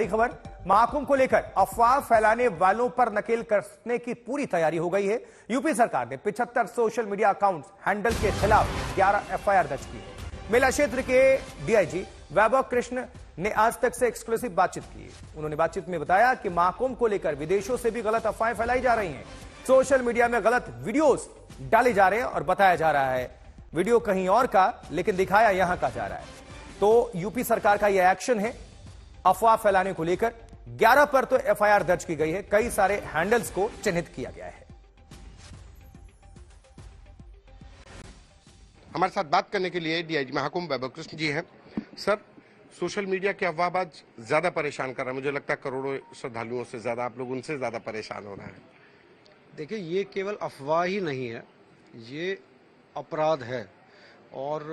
बड़ी खबर, महाकुंभ को लेकर अफवाह फैलाने वालों पर नकेल कसने की पूरी तैयारी हो गई है। यूपी सरकार ने 75 सोशल मीडिया अकाउंट्स हैंडल के खिलाफ 11 एफआईआर दर्ज की है। मेला क्षेत्र के डीआईजी वैभव कृष्ण ने आज तक से एक्सक्लूसिव बातचीत की। उन्होंने बातचीत में बताया कि महाकुंभ को लेकर विदेशों से भी गलत अफवाहें फैलाई जा रही हैं। सोशल मीडिया में गलत वीडियोस डाले जा रहे हैं और बताया जा रहा है वीडियो कहीं और का, लेकिन दिखाया यहां का जा रहा है। तो यूपी सरकार का यह एक्शन है अफवाह फैलाने को लेकर। 11 पर तो एफआईआर दर्ज की गई है, कई सारे हैंडल्स को चिन्हित किया गया है। हमारे साथ बात करने के लिए डीआईजी महाकुंभ वैभव कृष्ण जी हैं। सर, सोशल मीडिया के अफवाहबाज ज्यादा परेशान कर रहा है, मुझे लगता है करोड़ों श्रद्धालुओं से ज्यादा आप लोग उनसे ज्यादा परेशान हो रहे हैं। देखिए, ये केवल अफवाह ही नहीं है, ये अपराध है और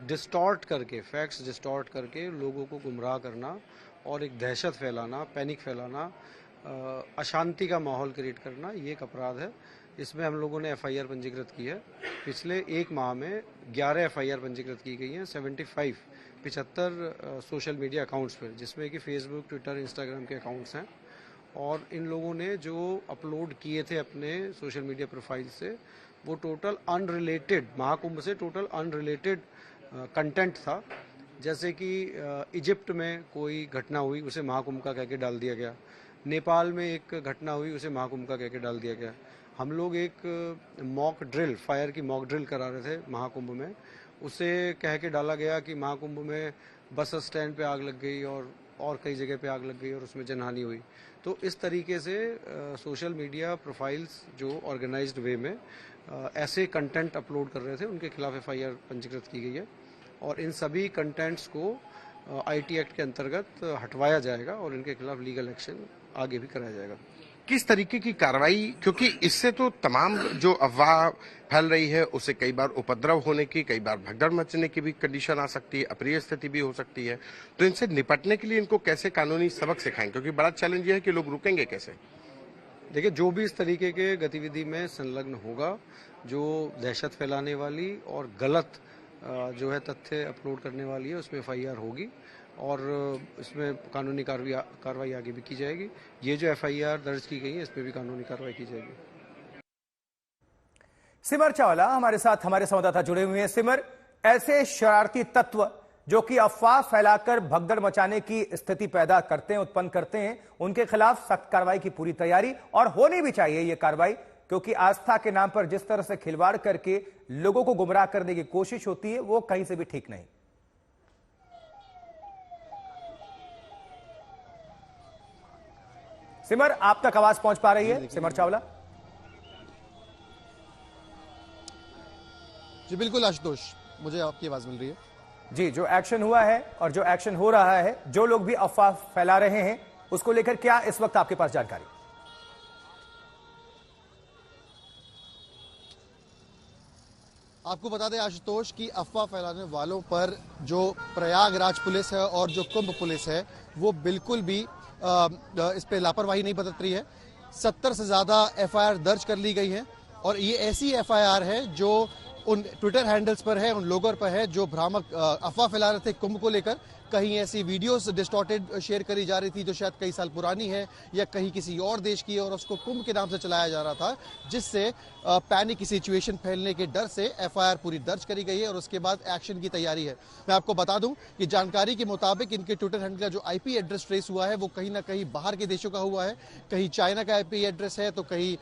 डिस्टॉर्ट करके, फैक्ट्स डिस्टॉर्ट करके लोगों को गुमराह करना और एक दहशत फैलाना, पैनिक फैलाना, अशांति का माहौल क्रिएट करना, ये एक अपराध है। इसमें हम लोगों ने एफआईआर पंजीकृत की है। पिछले एक माह में 11 एफआईआर पंजीकृत की गई हैं 75 सोशल मीडिया अकाउंट्स पर, जिसमें कि फेसबुक, ट्विटर, इंस्टाग्राम के अकाउंट्स हैं। और इन लोगों ने जो अपलोड किए थे अपने सोशल मीडिया प्रोफाइल से, वो टोटल अनरिलेटेड, महाकुंभ से टोटल अनरिलेटेड कंटेंट था। जैसे कि इजिप्ट में कोई घटना हुई, उसे महाकुंभ का कह के डाल दिया गया। नेपाल में एक घटना हुई, उसे महाकुंभ का कह के डाल दिया गया। हम लोग एक मॉक ड्रिल, फायर की मॉक ड्रिल करा रहे थे महाकुंभ में, उसे कह के डाला गया कि महाकुंभ में बस स्टैंड पे आग लग गई और कई जगह पे आग लग गई और उसमें जनहानि हुई। तो इस तरीके से सोशल मीडिया प्रोफाइल्स जो ऑर्गेनाइज्ड वे में ऐसे कंटेंट अपलोड कर रहे थे, उनके खिलाफ एफआईआर पंजीकृत की गई है और इन सभी कंटेंट्स को आईटी एक्ट के अंतर्गत हटवाया जाएगा और इनके खिलाफ लीगल एक्शन आगे भी कराया जाएगा। किस तरीके की कार्रवाई, क्योंकि इससे तो तमाम जो अफवाह फैल रही है उसे कई बार उपद्रव होने की, कई बार भगदड़ मचने की भी कंडीशन आ सकती है, अप्रिय स्थिति भी हो सकती है। तो इनसे निपटने के लिए इनको कैसे कानूनी सबक सिखाएं, क्योंकि बड़ा चैलेंज ये है कि लोग रुकेंगे कैसे। देखिए, जो भी इस तरीके के गतिविधि में संलग्न होगा, जो दहशत फैलाने वाली और गलत जो है तथ्य अपलोड करने वाली है, उसमें एफआईआर होगी और इसमें कानूनी कार्रवाई आगे भी की जाएगी। ये जो एफआईआर दर्ज की गई है, इसमें भी कानूनी कार्रवाई की जाएगी। सिमर चावला हमारे साथ, हमारे संवाददाता जुड़े हुए हैं। सिमर, ऐसे शरारती तत्व जो कि अफवाह फैलाकर भगदड़ मचाने की स्थिति पैदा करते हैं, उत्पन्न करते हैं, उनके खिलाफ सख्त कार्रवाई की पूरी तैयारी, और होनी भी चाहिए यह कार्रवाई, क्योंकि आस्था के नाम पर जिस तरह से खिलवाड़ करके लोगों को गुमराह करने की कोशिश होती है, वो कहीं से भी ठीक नहीं। सिमर, आप तक आवाज पहुंच पा रही है? सिमर चावला जी बिल्कुल आशुतोष, मुझे आपकी आवाज मिल रही है जी। जो एक्शन हुआ है और जो एक्शन हो रहा है, जो लोग भी अफवाह फैला रहे हैं, उसको लेकर क्या इस वक्त आपके पास जानकारी? आपको बता दें आशुतोष कि अफवाह फैलाने वालों पर जो प्रयागराज पुलिस है और जो कुंभ पुलिस है, वो बिल्कुल भी इस पे लापरवाही नहीं बरत रही है। 70 से ज्यादा एफआईआर दर्ज कर ली गई है और ये ऐसी एफआईआर है जो उन ट्विटर हैंडल्स पर है, उन लोगों पर है जो भ्रामक अफवाह फैला रहे थे कुंभ को लेकर। कहीं ऐसी वीडियोस डिस्टॉर्टेड शेयर करी जा रही थी जो शायद कई साल पुरानी है या कहीं किसी और देश की है और उसको कुंभ के नाम से चलाया जा रहा था, जिससे पैनिक की सिचुएशन फैलने के डर से एफआईआर पूरी दर्ज करी गई है और उसके बाद एक्शन की तैयारी है। मैं आपको बता दूं कि जानकारी के मुताबिक इनके ट्विटर हैंडल का जो आईपी एड्रेस ट्रेस हुआ है, वो कहीं ना कहीं बाहर के देशों का हुआ है। कहीं चाइना का आईपी एड्रेस है, तो कहीं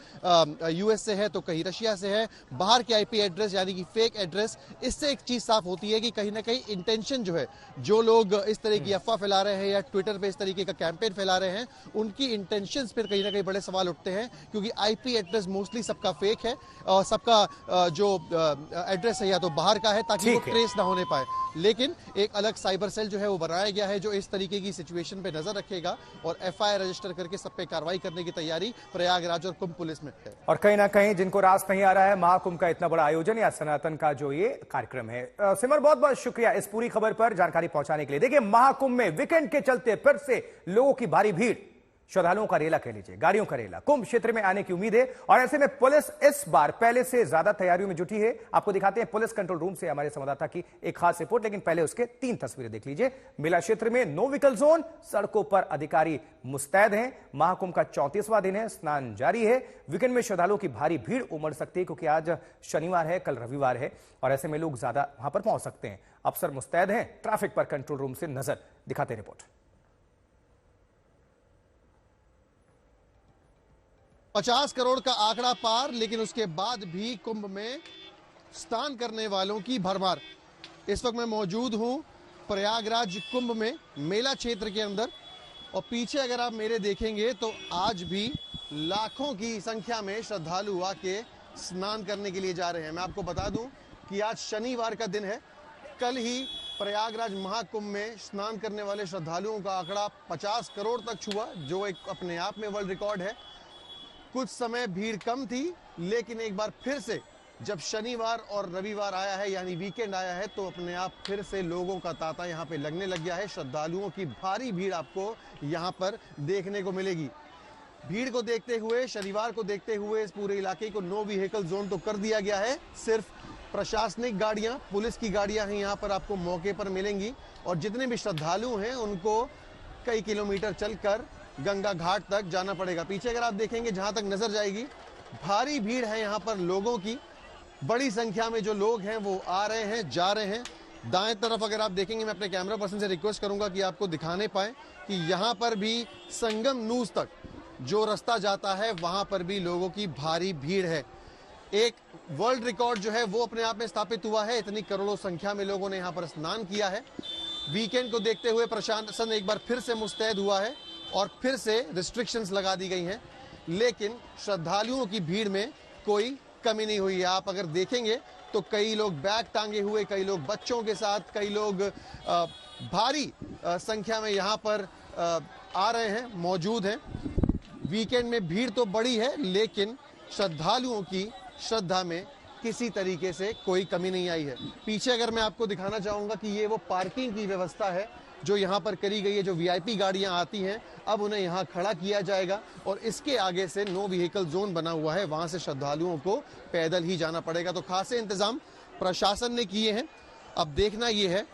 यूएस से है, तो कहीं रशिया से है। बाहर के आईपी एड्रेस यानी कि फेक एड्रेस, इससे एक चीज साफ होती है कि कहीं ना कहीं इंटेंशन जो है, जो लोग इस तरह की अफवाह फैला रहे हैं या ट्विटर पे इस तरीके का कैंपेन फैला रहे हैं, उनकी इंटेंशंस पर कहीं ना कहीं बड़े सवाल उठते हैं, क्योंकि आईपी एड्रेस मोस्टली सबका फेक है और सबका जो एड्रेस है या तो बाहर का है ताकि वो ट्रेस ना होने पाए। लेकिन एक अलग साइबर सेल जो है वो बनाया गया है जो इस तरीके की सिचुएशन पे नजर रखेगा और एफआईआर रजिस्टर करके सब पे कार्रवाई करने की तैयारी प्रयागराज और कुंभ पुलिस में है। और कहीं ना कहीं जिनको रास नहीं आ रहा है, महाकुंभ का इतना बड़ा आयोजन या सनातन का जो ये कार्यक्रम है। सिमर, बहुत बहुत शुक्रिया इस पूरी खबर पर जानकारी पहुंचाने के लिए। देखिए, महाकुंभ में वीकेंड के चलते फिर से लोगों की भारी भीड़, श्रद्धालुओं का रेला कह लीजिए, गाड़ियों का रेला कुंभ क्षेत्र में आने की उम्मीद है और ऐसे में पुलिस इस बार पहले से ज्यादा तैयारियों में जुटी है। आपको दिखाते हैं पुलिस कंट्रोल रूम से हमारे संवाददाता की एक खास रिपोर्ट, लेकिन पहले उसके 3 तस्वीरें देख लीजिए। मेला क्षेत्र में नो व्हीकल जोन, सड़कों पर अधिकारी मुस्तैद हैं। महाकुंभ का 34वां दिन है, स्नान जारी है। वीकेंड में श्रद्धालुओं की भारी भीड़ उमड़ सकती है क्योंकि आज शनिवार है, कल रविवार है और ऐसे में लोग ज्यादा वहां पर पहुंच सकते हैं। अफसर मुस्तैद हैं। ट्रैफिक पर कंट्रोल रूम से नजर दिखाते रिपोर्ट। 50 करोड़ का आंकड़ा पार, लेकिन उसके बाद भी कुंभ में स्नान करने वालों की भरमार। इस वक्त मैं मौजूद हूं प्रयागराज कुंभ में, मेला क्षेत्र के अंदर, और पीछे अगर आप मेरे देखेंगे तो आज भी लाखों की संख्या में श्रद्धालु आके स्नान करने के लिए जा रहे हैं। मैं आपको बता दूं कि आज शनिवार का दिन है। कल ही प्रयागराज महाकुंभ में स्नान करने वाले श्रद्धालुओं का आंकड़ा 50 करोड़ तक छुआ, जो एक अपने आप में वर्ल्ड रिकॉर्ड है। कुछ समय भीड़ कम थी, लेकिन एक बार फिर से जब शनिवार और रविवार आया है, यानी वीकेंड आया है, तो अपने आप फिर से लोगों का तांता यहां पे लगने लग गया है। श्रद्धालुओं की भारी भीड़ आपको यहां पर देखने को मिलेगी। भीड़ को देखते हुए, शनिवार को देखते हुए इस पूरे इलाके को नो व्हीकल जोन तो कर दिया गया है। सिर्फ प्रशासनिक गाड़ियां, पुलिस की गाड़ियां ही यहां पर आपको मौके पर मिलेंगी और जितने भी श्रद्धालु हैं उनको कई किलोमीटर चलकर गंगा घाट तक जाना पड़ेगा। पीछे अगर आप देखेंगे, जहां तक नजर जाएगी, भारी भीड़ है यहां पर लोगों की। बड़ी संख्या में जो लोग हैं वो आ रहे हैं, जा रहे हैं। दाएं तरफ अगर आप देखेंगे, मैं अपने कैमरा पर्सन से रिक्वेस्ट करूंगा कि आपको दिखाने पाए कि यहां पर भी संगम नूस तक जो रास्ता जाता है, वहां पर भी लोगों की भारी भीड़ है। एक वर्ल्ड रिकॉर्ड जो है वो अपने आप में स्थापित हुआ है। इतनी करोड़ों संख्या में लोगों ने यहां पर स्नान किया है। वीकेंड को देखते हुए प्रशासन एक बार फिर से मुस्तैद हुआ है और फिर से रिस्ट्रिक्शंस लगा दी गई हैं, लेकिन श्रद्धालुओं की भीड़ में कोई कमी नहीं हुई है। आप अगर देखेंगे तो कई लोग बैग टांगे हुए, कई लोग बच्चों के साथ, कई लोग भारी संख्या में यहाँ पर आ रहे हैं, मौजूद हैं। वीकेंड में भीड़ तो बड़ी है, लेकिन श्रद्धालुओं की श्रद्धा में किसी तरीके से कोई कमी नहीं आई है। पीछे अगर मैं आपको दिखाना चाहूंगा कि ये वो पार्किंग की व्यवस्था है जो यहाँ पर करी गई है। जो वीआईपी गाड़ियां आती हैं, अब उन्हें यहाँ खड़ा किया जाएगा और इसके आगे से नो व्हीकल जोन बना हुआ है, वहां से श्रद्धालुओं को पैदल ही जाना पड़ेगा। तो खासे इंतजाम प्रशासन ने किए हैं। अब देखना यह है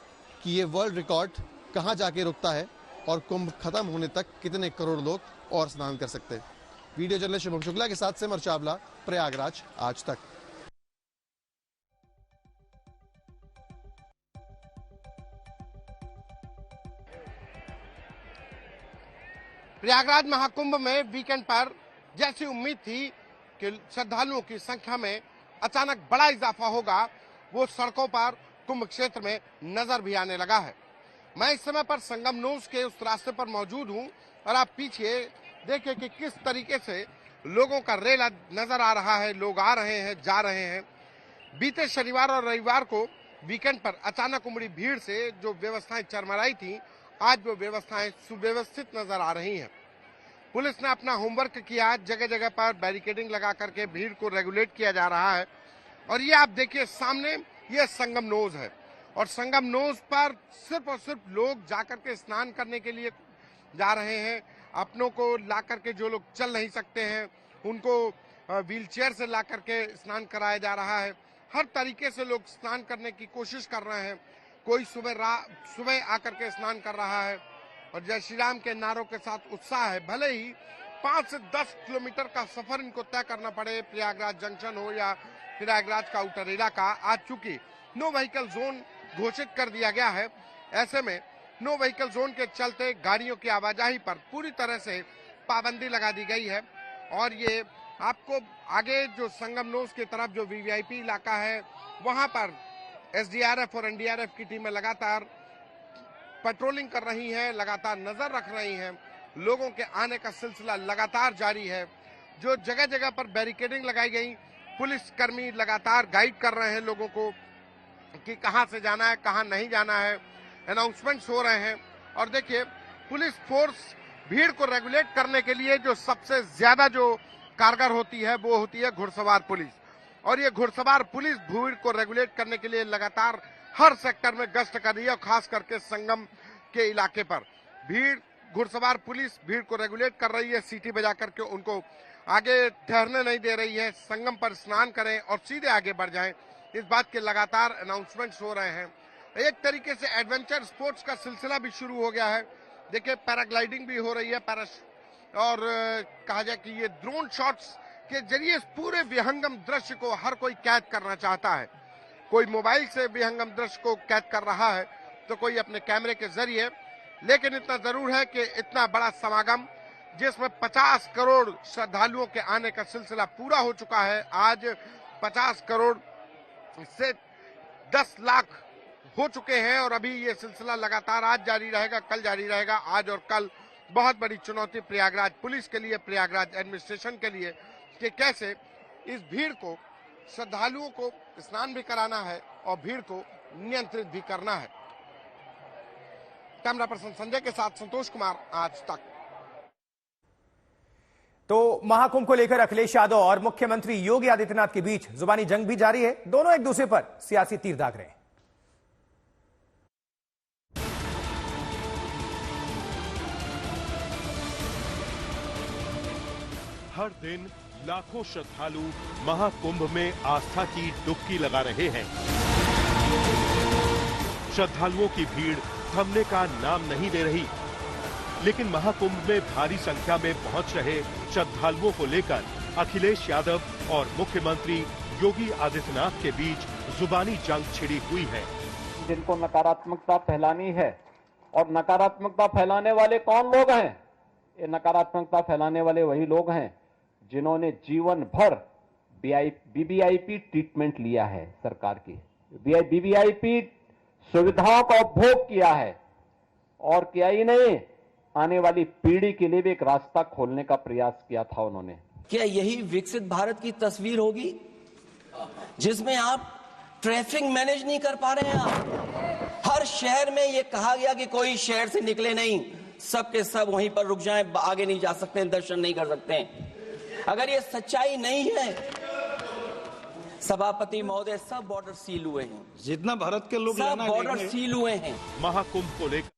कि ये वर्ल्ड रिकॉर्ड कहाँ जाके रुकता है और कुंभ खत्म होने तक कितने करोड़ लोग और स्नान कर सकते हैं। वीडियो जर्नलिस्ट शुभम शुक्ला के साथ सिमर चावला, प्रयागराज आज तक। प्रयागराज महाकुंभ में वीकेंड पर जैसी उम्मीद थी कि श्रद्धालुओं की संख्या में अचानक बड़ा इजाफा होगा, वो सड़कों पर कुंभ क्षेत्र में नजर भी आने लगा है। मैं इस समय पर संगम नूस के उस रास्ते पर मौजूद हूं और आप पीछे देखिए कि किस तरीके से लोगों का रेला नजर आ रहा है। लोग आ रहे हैं, जा रहे हैं। बीते शनिवार और रविवार को वीकेंड पर अचानक उमड़ी भीड़ से जो व्यवस्थाएं चरमराई थी, आज वो व्यवस्थाएं सुव्यवस्थित नजर आ रही हैं। पुलिस ने अपना होमवर्क किया, जगह जगह पर बैरिकेडिंग लगा करके भीड़ को रेगुलेट किया जा रहा है। और ये आप देखिए सामने, ये संगम नोज है और संगम नोज पर सिर्फ और सिर्फ लोग जाकर के स्नान करने के लिए जा रहे हैं। अपनों को ला करके, जो लोग चल नहीं सकते हैं उनको व्हील चेयर से ला करके स्नान कराया जा रहा है। हर तरीके से लोग स्नान करने की कोशिश कर रहे हैं। कोई सुबह आकर के स्नान कर रहा है और जय श्री राम के नारों के साथ उत्साह है। भले ही 5 से 10 किलोमीटर का सफर इनको तय करना पड़े, प्रयागराज जंक्शन हो या प्रयागराज का आउटर इलाका। आज चूंकि नो व्हीकल जोन घोषित कर दिया गया है, ऐसे में नो व्हीकल जोन के चलते गाड़ियों की आवाजाही पर पूरी तरह से पाबंदी लगा दी गई है। और ये आपको आगे जो संगम नोस की तरफ जो वीवीआईपी इलाका है, वहां पर एसडीआरएफ और एनडीआरएफ की टीमें लगातार पेट्रोलिंग कर रही हैं, लगातार नजर रख रही हैं। लोगों के आने का सिलसिला लगातार जारी है। जो जगह जगह पर बैरिकेडिंग लगाई गई, पुलिस कर्मी लगातार गाइड कर रहे हैं लोगों को कि कहां से जाना है, कहां नहीं जाना है। अनाउंसमेंट्स हो रहे हैं। और देखिए, पुलिस फोर्स भीड़ को रेगुलेट करने के लिए जो सबसे ज्यादा जो कारगर होती है, वो होती है घुड़सवार पुलिस। और ये घुड़सवार पुलिस भीड़ को रेगुलेट करने के लिए लगातार हर सेक्टर में गश्त कर रही है और खास करके संगम के इलाके पर भीड़ घुड़सवार पुलिस भीड़ को रेगुलेट कर रही है, सीटी बजा करके उनको आगे ठहरने नहीं दे रही है। संगम पर स्नान करें और सीधे आगे बढ़ जाएं, इस बात के लगातार अनाउंसमेंट्स हो रहे हैं। एक तरीके से एडवेंचर स्पोर्ट्स का सिलसिला भी शुरू हो गया है। देखिए पैराग्लाइडिंग भी हो रही है, और कहा जाए कि ये ड्रोन शॉट्स के जरिए इस पूरे विहंगम दृश्य को हर कोई कैद करना चाहता है। कोई मोबाइल से विहंगम दृश्य को कैद कर रहा है तो कोई अपने कैमरे के जरिए। लेकिन इतना जरूर है कि इतना बड़ा समागम जिसमें 50 करोड़ श्रद्धालुओं के आने का सिलसिला पूरा हो चुका है। आज 50 करोड़ से 10 लाख हो चुके हैं और अभी ये सिलसिला लगातार आज जारी रहेगा, कल जारी रहेगा। आज और कल बहुत बड़ी चुनौती प्रयागराज पुलिस के लिए, प्रयागराज एडमिनिस्ट्रेशन के लिए कि कैसे इस भीड़ को, श्रद्धालुओं को स्नान भी कराना है और भीड़ को नियंत्रित भी करना है। कैमरा पर्सन संजय के साथ संतोष कुमार, आज तक। तो महाकुंभ को लेकर अखिलेश यादव और मुख्यमंत्री योगी आदित्यनाथ के बीच जुबानी जंग भी जारी है। दोनों एक दूसरे पर सियासी तीर दाग रहे हैं। हर दिन लाखों श्रद्धालु महाकुंभ में आस्था की डुबकी लगा रहे हैं। श्रद्धालुओं की भीड़ थमने का नाम नहीं ले रही, लेकिन महाकुंभ में भारी संख्या में पहुंच रहे श्रद्धालुओं को लेकर अखिलेश यादव और मुख्यमंत्री योगी आदित्यनाथ के बीच जुबानी जंग छिड़ी हुई है। जिनको नकारात्मकता फैलानी है, और नकारात्मकता फैलाने वाले कौन लोग हैं? ये नकारात्मकता फैलाने वाले वही लोग हैं जिन्होंने जीवन भर बीबीआईपी ट्रीटमेंट लिया है, सरकार की बीबीआईपी सुविधाओं का उपभोग किया है, और किया ही नहीं, आने वाली पीढ़ी के लिए भी एक रास्ता खोलने का प्रयास किया था उन्होंने। क्या यही विकसित भारत की तस्वीर होगी जिसमें आप ट्रैफिक मैनेज नहीं कर पा रहे हैं? आप हर शहर में ये कहा गया कि कोई शहर से निकले नहीं, सबके सब वहीं पर रुक जाएं, आगे नहीं जा सकते, दर्शन नहीं कर सकते। अगर ये सच्चाई नहीं है, सभापति महोदय, सब बॉर्डर सील हुए हैं, जितना भारत के लोग सब बॉर्डर सील हुए हैं। महाकुंभ को लेकर